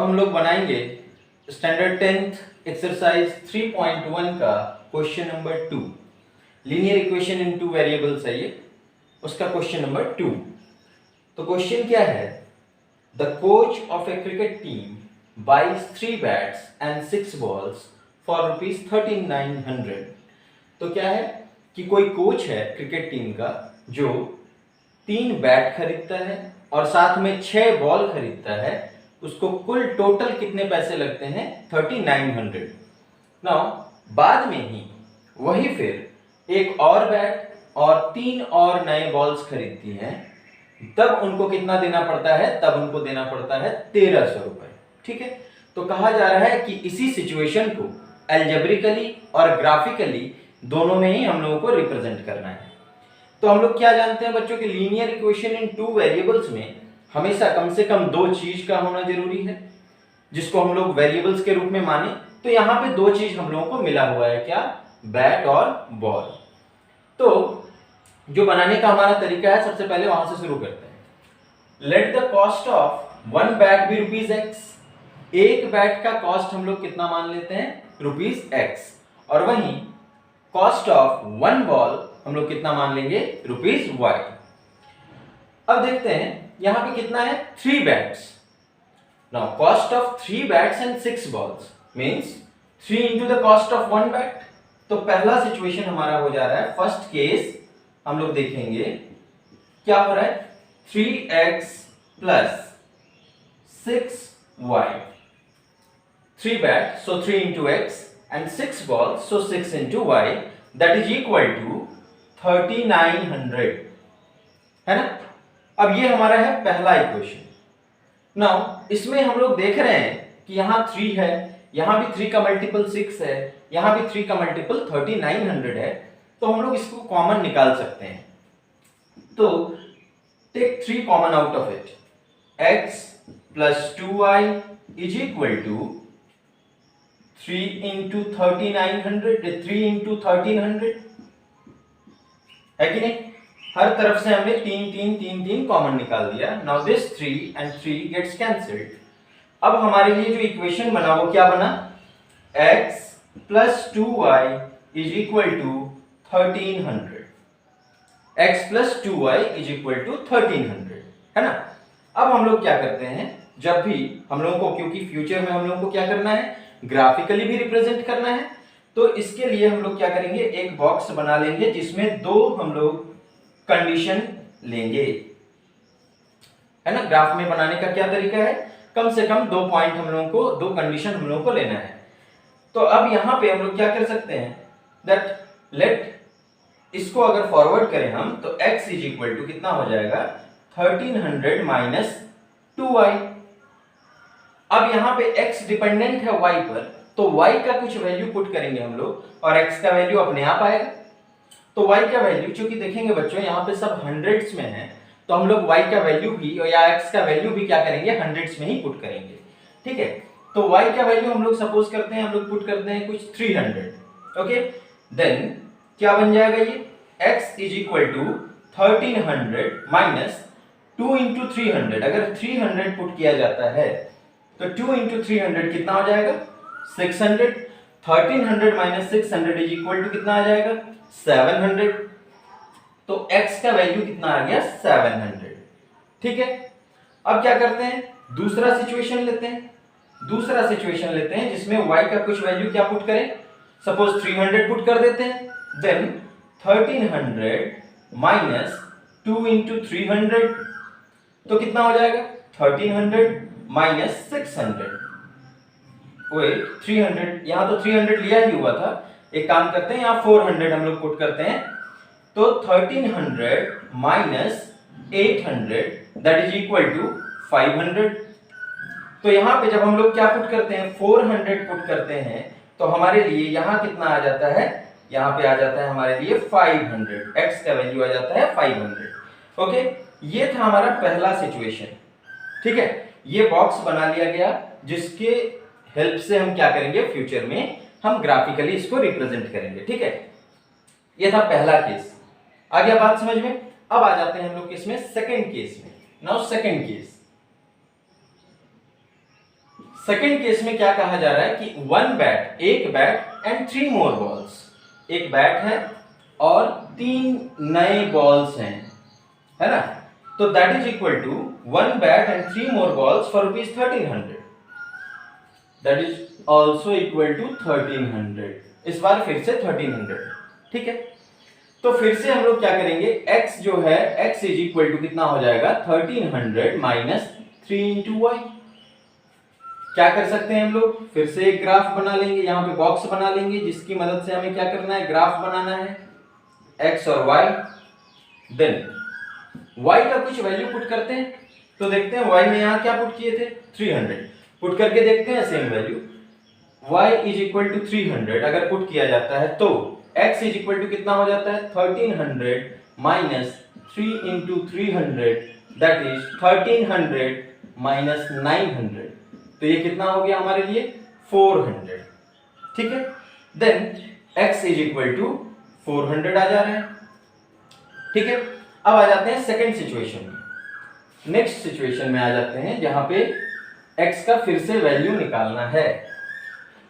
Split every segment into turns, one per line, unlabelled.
हम लोग बनाएंगे स्टैंडर्ड 10th एक्सरसाइज 3.1 का question number 2। Linear equation in two variables है ये, उसका क्वेश्चन नंबर 2। तो क्वेश्चन क्या है, the coach of a cricket team buys 3 bats and 6 balls for ₹3900। तो क्या है कि कोई कोच है क्रिकेट टीम का जो 3 बैट खरीदता है और साथ में 6 बॉल खरीदता है, उसको कुल टोटल कितने पैसे लगते हैं 3900। नाउ बाद में ही वही फिर एक और बैट और 3 और नए बॉल्स खरीदती हैं, तब उनको कितना देना पड़ता है, तब उनको देना पड़ता है 1300 रुपए। ठीक है, तो कहा जा रहा है कि इसी सिचुएशन को एल्जेब्रिकली और ग्राफिकली दोनों में ही हम लोगों को रिप्रेजेंट करना है। तो हम लोग क्या जानते हैं बच्चों कि linear equation in two variables में हमेशा कम से कम 2 चीज का होना जरूरी है, जिसको हम लोग वेरिएबल्स के रूप में माने। तो यहाँ पे 2 चीज हम लोगों को मिला हुआ है, क्या, बैट और बॉल। तो जो बनाने का हमारा तरीका है, सबसे पहले वहां से शुरू करते हैं। Let the cost of 1 bat be ₹x। एक बैट का कॉस्ट हम लोग कितना मान लेते हैं, ₹x। और वहीं कॉस्ट ऑफ 1 बॉल हम लोग कितना मान लेंगे, ₹y। अब देखते हैं यहां पे कितना है, 3 bats. Now cost of 3 bats and 6 balls means 3 into the cost of 1 bat. तो पहला सिचुएशन हमारा हो जा रहा है, फर्स्ट केस हम लोग देखेंगे क्या हो रहा है, 3x plus 6y। 3 bat so 3 into x and 6 balls so 6 into y, that is equal to 3900, है ना। अब ये हमारा है पहला इक्वेशन। नाउ इसमें हम लोग देख रहे हैं कि यहां 3 है, यहां भी 3 का मल्टीपल 6 है, यहां भी 3 का मल्टीपल 3900 है। तो हम लोग इसको कॉमन निकाल सकते हैं। तो take 3 common out of it, x plus 2y is equal to 3 into 3900, 3 into 1300 है कि नहीं। हर तरफ से हमने 3 कॉमन निकाल दिया। Now this 3 and 3 gets cancelled. अब हमारे लिए जो इक्वेशन बना वो क्या बना, x plus 2y is equal to 1300। x plus 2y is equal to 1300, है ना। अब हम लोग क्या करते हैं, जब भी हम लोगों को, क्योंकि फ्यूचर में हम लोगों को क्या करना है, ग्राफिकली भी रिप्रेजेंट करना है, तो इसके लिए हम लोग क्या करेंगे, एक बॉक्स बना लेंगे जिसमें 2 हम लोग कंडीशन लेंगे, है ना। ग्राफ में बनाने का क्या तरीका है, कम से कम 2 पॉइंट हम लोगों को, 2 कंडीशन हम लोगों को लेना है। तो अब यहां पे हम लोग क्या कर सकते हैं, दैट लेट इसको अगर फॉरवर्ड करें हम, तो x इज इक्वल टू कितना हो जाएगा, 1300 माइनस 2y। अब यहां पे x डिपेंडेंट है y पर, तो y का कुछ वैल्यू पुट करेंगे हम लोग और x का वैल्यू अपने आप आएगा। तो y का वैल्यू, चूंकि देखेंगे बच्चों यहां पे सब हंड्रेड्स में है, तो हम लोग y का वैल्यू भी या x का वैल्यू भी क्या करेंगे, हंड्रेड्स में ही पुट करेंगे। ठीक है, तो y का वैल्यू हम लोग सपोज करते हैं, हम लोग पुट करते हैं कुछ 300। ओके, देन क्या बन जाएगा ये, x is equal to 1300 minus 2 into 300। अगर 300 पुट किया जाता है तो 2 into 300 कितना हो जाएगा, 600। 1300 माइनस 600 इज इक्वल टू कितना आ जाएगा, 700। तो x का वैल्यू कितना आ गया, 700। ठीक है, अब क्या करते हैं, दूसरा सिचुएशन लेते हैं। दूसरा सिचुएशन लेते हैं जिसमें y का कुछ वैल्यू क्या पुट करें, सपोज 300 पुट कर देते हैं। देन 1300 माइनस 2 into 300 तो कितना हो जाएगा, 1300 माइनस 600। वेट, 300, यहां तो 300 लिया ही हुआ था, एक काम करते हैं यहां 400 हम लोग पुट करते हैं। तो 1300 minus 800 that is equal to 500। तो यहां पे जब हम लोग क्या पुट करते हैं, 400 पुट करते हैं, तो हमारे लिए यहां कितना आ जाता है, यहां पे आ जाता है हमारे लिए 500। x का वैल्यू आ जाता है 500। ओके, ये था हमारा पहला सिचुएशन। ठीक है, ये बॉक्स बना लिया गया जिसके हेल्प से हम क्या करेंगे, फ्यूचर में हम ग्राफिकली इसको रिप्रेजेंट करेंगे। ठीक है, ये था पहला केस। आ गया बात समझ में। अब आ जाते हैं हम लोग किसमें, सेकंड केस में। Now second case, second case में क्या कहा जा रहा है कि वन बैट, एक बैट एंड 3 मोर बॉल्स, एक बैट है और 3 नए बॉल्स हैं, है ना। तो that is equal to 1 bat and 3 more balls for ₹1300, that is also equal to 1300। इस बार फिर से 1300, ठीक है। तो फिर से हम लोग क्या करेंगे, x जो है x इज इक्वल टू कितना हो जाएगा 1300 माइनस 3 इंटू वाई। क्या कर सकते हैं हम लोग, फिर से एक ग्राफ बना लेंगे, यहाँ पे बॉक्स बना लेंगे जिसकी मदद से हमें क्या करना है, ग्राफ बनाना है x और y। देन y का कुछ वैल्यू पुट करते हैं, तो देखते हैं y में यहाँ क्या पुट किए थे 300, पुट करके देखते हैं same value y is equal to 300 अगर पुट किया जाता है तो x इज इक्वल टू कितना हो जाता है 1300 minus 3 into 300, that is 1300 minus 900, तो ये कितना हो गया हमारे लिए 400, ठीक है। Then x is equal to 400 आ जा रहा है, ठीक है। अब आ जाते हैं सेकंड सिचुएशन में, नेक्स्ट सिचुएशन में आ जाते हैं जहां पे x का फिर से वैल्यू निकालना है।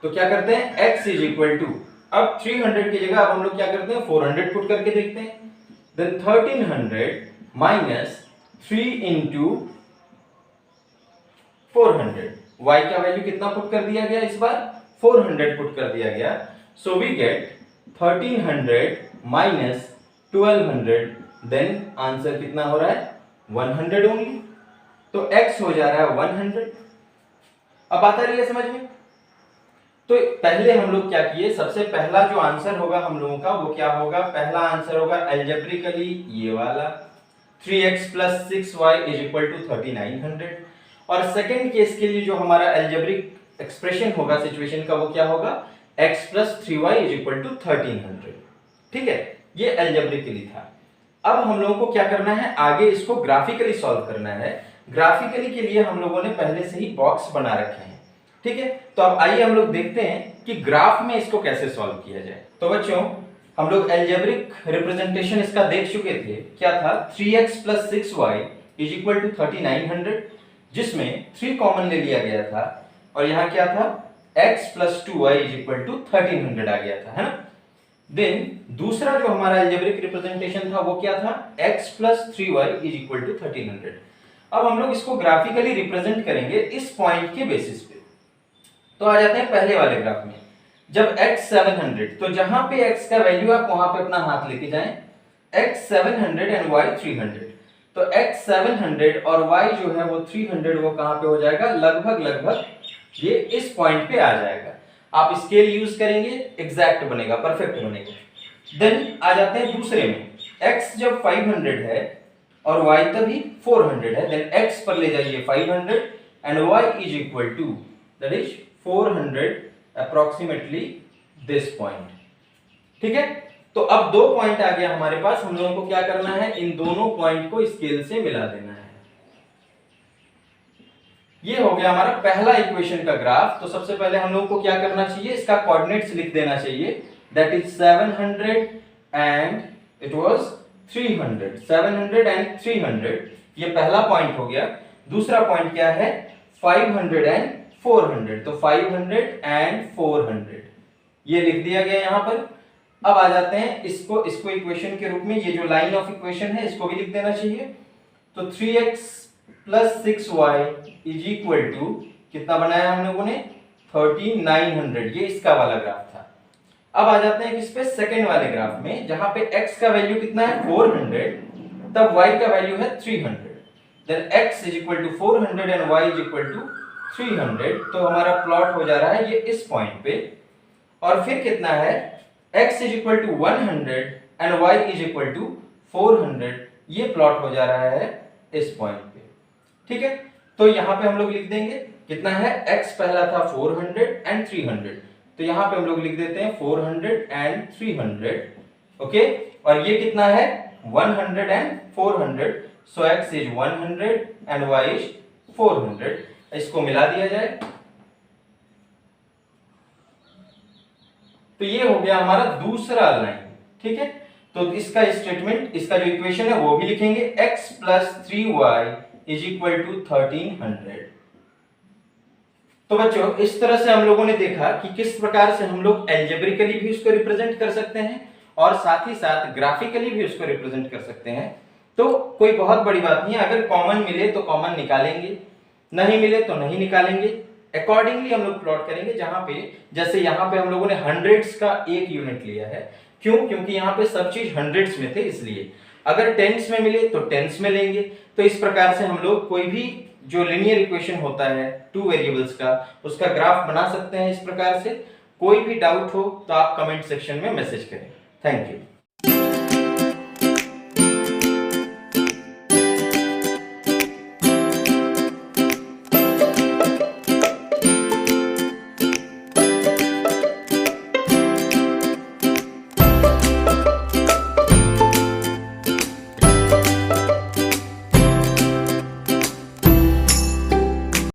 तो क्या करते हैं, x इज इक्वल टू, अब 300 की जगह अब हम लोग क्या करते हैं 400 पुट करके देखते हैं। देन 1300 माइनस 3 इंटू 400, y का वैल्यू कितना पुट कर दिया गया, इस बार 400 पुट कर दिया गया। So we get 1300 minus 1200, then answer कितना हो रहा है 100 ओनली, तो x हो जा रहा है 100। अब आता रही है समझ में। तो पहले हम लोग क्या किए, सबसे पहला जो आंसर होगा हम लोगों का वो क्या होगा, पहला आंसर होगा एल्जेब्रिकली ये वाला 3x plus 6y is equal to 3900, और सेकंड केस के लिए जो हमारा एल्जेब्रिक एक्सप्रेशन होगा सिचुएशन का वो क्या होगा x plus 3y is equal to 1300, ठीक है। ये एल्जेब्रिकली था। अब हम लोगों को क्या करना है, आगे इसको ग्राफिकली सॉल्व करना है। ग्राफिकली के लिए हम लोगों ने पहले से ही बॉक्स बना रखे हैं, ठीक है। तो अब आइए हम लोग देखते हैं कि ग्राफ में इसको कैसे सॉल्व किया जाए। तो बच्चों हम लोग एल्जेब्रिक रिप्रेजेंटेशन इसका देख चुके थे, क्या था 3x plus 6y is equal to 3900, जिसमें 3 कॉमन ले लिया गया था, और यहाँ क्या था x plus 2y is equal to 1300 आ गया था, है ना। देन दूसरा जो हमारा एल्जेब्रिक रिप्रेजेंटेशन था वो क्या था x plus 3y is equal to 1300। अब हम लोग इसको ग्राफिकली रिप्रेजेंट करेंगे इस पॉइंट के बेसिस पे। तो आ जाते हैं पहले वाले ग्राफ में, जब x 700, तो जहां पे x का वैल्यू आप वहां पे अपना हाथ लेके जाएं, x 700 एंड y 300, तो x 700 और y जो है वो 300 वो कहां पे हो जाएगा, लगभग ये इस पॉइंट पे आ जाएगा। आप स्केल यूज करेंगे एग्जैक्ट बनेगा, परफेक्ट बनेगा। देन आ जाते हैं दूसरे में, x जब 500 है और y तभी 400 है, देन x पर ले जाइए 500 and y is equal to that is 400 approximately this point, ठीक है। तो अब 2 पॉइंट आ गया हमारे पास, हम लोगों को क्या करना है, इन दोनों पॉइंट को स्केल से मिला देना है। ये हो गया हमारा पहला इक्वेशन का ग्राफ। तो सबसे पहले हम लोगों को क्या करना चाहिए, इसका कोऑर्डिनेट्स लिख देना चाहिए, that is 700 and it was 300, 700 and 300, ये पहला पॉइंट हो गया। दूसरा पॉइंट क्या है 500 एंड 400, तो 500 एंड 400 ये लिख दिया गया यहां पर। अब आ जाते हैं इसको इक्वेशन के रूप में, ये जो लाइन ऑफ इक्वेशन है इसको भी लिख देना चाहिए। तो 3x plus 6y is equal to कितना बनाया हम लोगों ने 3900, ये इसका वाला ग्राफ था। अब आ जाते हैं किस पे, सेकंड वाले ग्राफ में, जहां पे x का वैल्यू कितना है 400, तब y का वैल्यू है 300, then x is equal to 400 and y is equal to 300, तो हमारा प्लॉट हो जा रहा है ये इस पॉइंट पे। और फिर कितना है x is equal to 100 and y is equal to 400, ये प्लॉट हो जा रहा है इस पॉइंट पे, ठीक है। तो यहां पे हम लोग लिख देंगे कितना है, x पहला था 400 एंड 300, तो यहां पे हम लोग लिख देते हैं 400 एंड 300, ओके। और ये कितना है 100 and 400, so x is 100 and y is 400, इसको मिला दिया जाए, तो ये हो गया हमारा दूसरा लाइन, ठीक है। तो इसका स्टेटमेंट, इसका जो इक्वेशन है वो भी लिखेंगे, x plus 3y is equal to 1300, तो बच्चों इस तरह से हम लोगों ने देखा कि किस प्रकार से हम लोग एल्जेब्रिकली भी उसको रिप्रेजेंट कर सकते हैं और साथ ही साथ ग्राफिकली भी उसको रिप्रेजेंट कर सकते हैं। तो कोई बहुत बड़ी बात नहीं है, अगर कॉमन मिले तो कॉमन निकालेंगे, नहीं मिले तो नहीं निकालेंगे। अकॉर्डिंगली हम लोग प्लॉट करेंगे, जहां पे जैसे यहाँ पे हम लोगों ने हंड्रेड्स का एक यूनिट लिया है, क्यों? क्योंकि यहाँ पे सब चीज हंड्रेड्स में थे इसलिए। अगर टेंस में मिले तो टेंस में लेंगे। तो इस प्रकार से हम लोग कोई भी जो लीनियर इक्वेशन होता है टू वेरिएबल्स का, उसका ग्राफ बना सकते हैं इस प्रकार से। कोई भी डाउट हो तो आप कमेंट सेक्शन में मैसेज करें। Thank you.